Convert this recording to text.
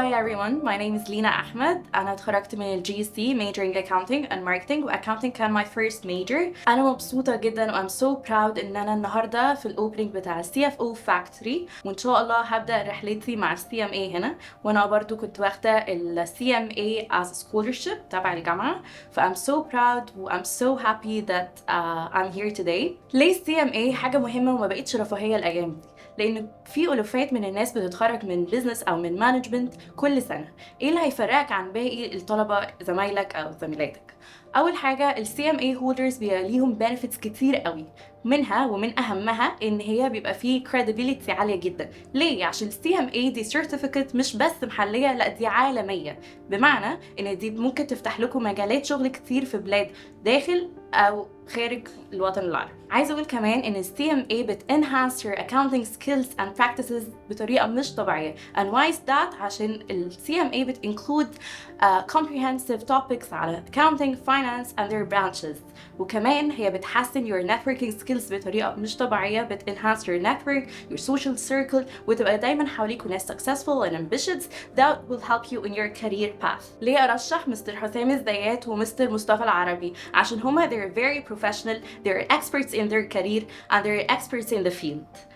Hi everyone, my name is Lina Ahmed. أنا اتخرجت من ال GC majoring accounting and marketing accounting كان my first major. أنا مبسوطة جدا و I'm so proud إن أنا النهاردة في الأوبننج بتاع CFO Factory وإن شاء الله هبدأ رحلتي مع CMA هنا. وأنا برضو كنت واخدة ال CMA as a scholarship تبع الجامعة. ف I'm so proud و I'm so happy that I'm here today. ليه CMA حاجة مهمة وما بقتش رفاهية الأيام دي؟ لأن في ألوفات من الناس بتتخرج من بيزنس أو من مانجمنت كل سنة. إيه اللي هيفرقك عن باقي الطلبة زمايلك أو زميلاتك؟ أول حاجة ال CMA holders بيبقى ليهم benefits كتير قوي، منها ومن أهمها إن هي بيبقى فيه credibility عالية جدا. ليه؟ عشان ال CMA دي certificate مش بس محلية، لأ دي عالمية، بمعنى إن دي ممكن تفتح لكم مجالات شغل كتير في بلاد داخل أو خارج الوطن العربي. عايزة أقول كمان إن ال CMA بت enhance your accounting skills and practices بطريقة مش طبيعية. And why is that؟ عشان ال CMA بت include comprehensive topics على accounting, finance and their branches. وكمان هي بتحسن your networking skills بطريقة مش طبيعية، بت enhance your network, your social circle، وتبقى دايما حواليكوا ناس successful and ambitious that will help you in your career path. ليه أرشح مستر حسام الزيات ومستر مصطفى العربي؟ عشان هما they're very professional, they're experts in their career and they're experts in the field.